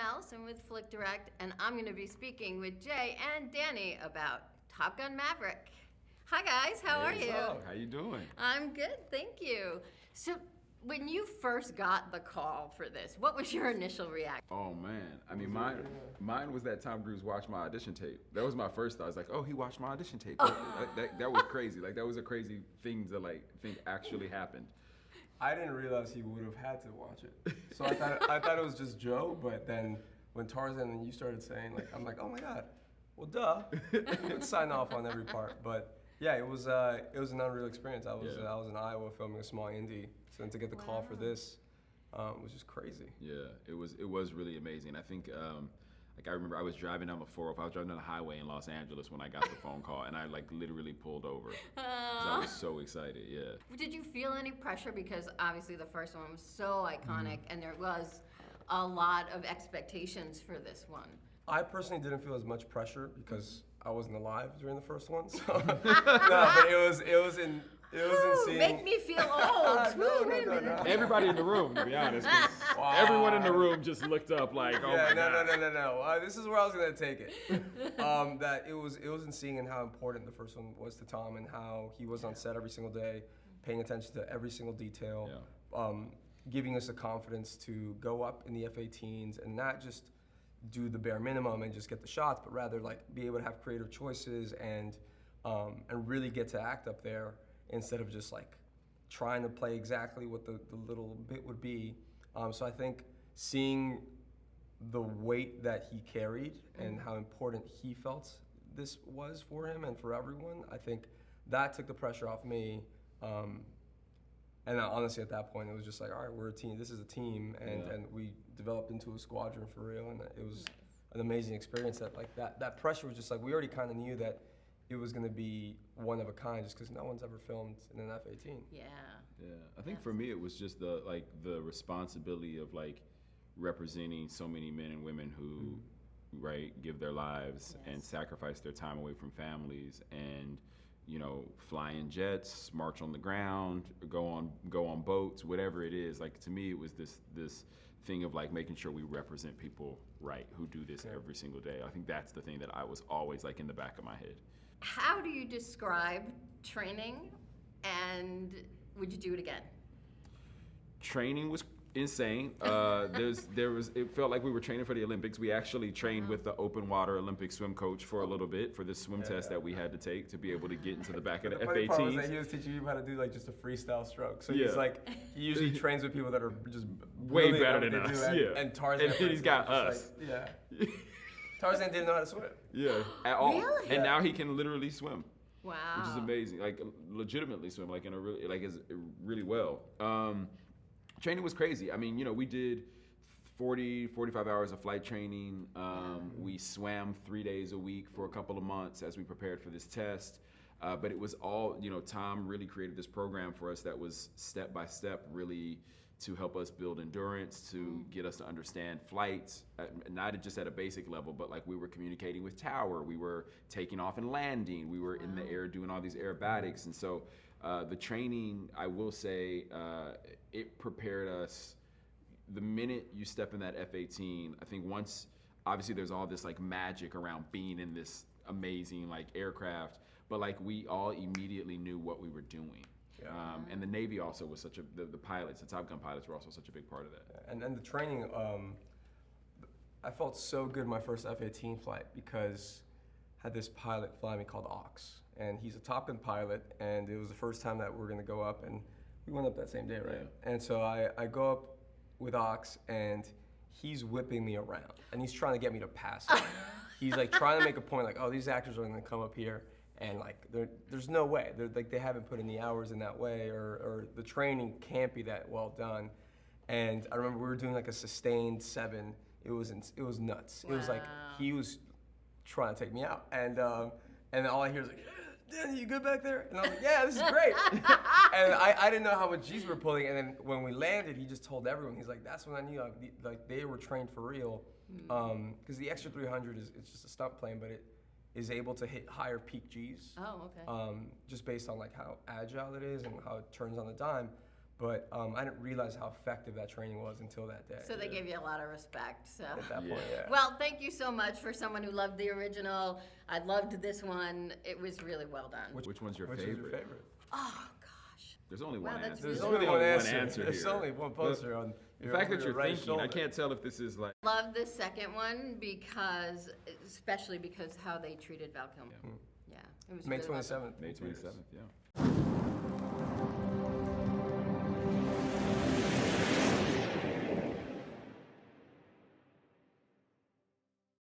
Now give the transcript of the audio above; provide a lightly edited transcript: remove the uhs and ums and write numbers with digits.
Allison with FlickDirect, and I'm going to be speaking with Jay and Danny about Top Gun Maverick. Hi guys, how are you? How you doing? I'm good, thank you. So, when you first got the call for this, what was your initial reaction? Oh man, I mean mine was that Tom Cruise watched my audition tape. That was my first thought. I was like, oh, he watched my audition tape. That was crazy. Like that was a crazy thing to think actually happened. I didn't realize he would have had to watch it. So I thought it was just Joe, but then when Tarzan and you started saying, like, I'm like, oh my God, well, duh. Let's sign off on every part. But yeah, it was an unreal experience. I was in Iowa filming a small indie, so then to get the call for this was just crazy. Yeah, it was really amazing. I think I remember I was driving down the 405. I was driving down the highway in Los Angeles when I got the phone call, and I literally pulled over because I was so excited. Yeah. Did you feel any pressure, because obviously the first one was so iconic, and there was a lot of expectations for this one? I personally didn't feel as much pressure because I wasn't alive during the first one. So no, but it was in seeing. Make me feel old. No. Everybody in the room, to be honest, 'cause everyone in the room just looked up like, oh my God. No. This is where I was gonna take it. That it was in seeing and how important the first one was to Tom and how he was on set every single day, paying attention to every single detail, giving us the confidence to go up in the F-18s and not just do the bare minimum and just get the shots, but rather be able to have creative choices and really get to act up there instead of just trying to play exactly what the little bit would be. So I think seeing the weight that he carried and how important he felt this was for him and for everyone, I think that took the pressure off me. And honestly, at that point, it was just like, all right, we're a team. This is a team, and we developed into a squadron for real, and it was an amazing experience. That pressure was just we already kind of knew that it was going to be one of a kind, just because no one's ever filmed in an F-18. Yeah. I think for me, it was just the responsibility of representing so many men and women who give their lives and sacrifice their time away from families and fly in jets, march on the ground, go on boats, whatever it is. To me, it was this thing of making sure we represent people who do this every single day. I think that's the thing that I was always in the back of my head. How do you describe training, and would you do it again? Training was insane. It felt like we were training for the Olympics. We actually trained with the open water Olympic swim coach for a little bit for this swim test that we had to take to be able to get into the back of the F-18s. Part was He was teaching people how to do just a freestyle stroke. So he's he usually trains with people that are just way better than us. And Tarzan. And he's got us. Tarzan didn't know how to swim. Yeah, at all. Really? And now he can literally swim. Wow. Which is amazing. Legitimately swim, in a really well. Training was crazy. I mean, we did 45 hours of flight training. We swam 3 days a week for a couple of months as we prepared for this test. But it was all, Tom really created this program for us that was step by step, really to help us build endurance, to get us to understand flights, not just at a basic level, but we were communicating with tower, we were taking off and landing, we were in the air doing all these aerobatics. And so the training, I will say, it prepared us. The minute you step in that F-18, I think once, obviously there's all this magic around being in this amazing aircraft, but we all immediately knew what we were doing. And the Navy also was the pilots, the Top Gun pilots were also such a big part of that. And the training, I felt so good my first F-18 flight because I had this pilot fly me called Ox. And he's a Top Gun pilot, and it was the first time that we were going to go up, and we went up that same day, right? Yeah. And so I go up with Ox, and he's whipping me around, and he's trying to get me to pass him. He's trying to make a point, oh, these actors are going to come up here, and there's no way. They haven't put in the hours in that way, or the training can't be that well done. And I remember we were doing a sustained 7. It was nuts. Wow. It was he was trying to take me out, and all I hear is Danny, you good back there? And I was like, yeah, this is great. And I didn't know how much G's were pulling. And then when we landed, he just told everyone. He's like, that's when I knew they were trained for real. Because the extra 300 it's just a stunt plane, but it is able to hit higher peak G's. Oh, okay. Just based on how agile it is and how it turns on the dime. But I didn't realize how effective that training was until that day. So they gave you a lot of respect. So. At that point, yeah. Well, thank you so much for someone who loved the original. I loved this one. It was really well done. Which one's your Which favorite? is your favorite? Oh gosh. There's only Wow, one that's answer. There's really only really one only answer. here. There's only one poster on The fact that your you're right thinking, shoulder. I can't tell if this is like. Love the second one because, especially because how they treated Val Kilmer. Yeah, it was May really well done. 27th. May 27th, yeah.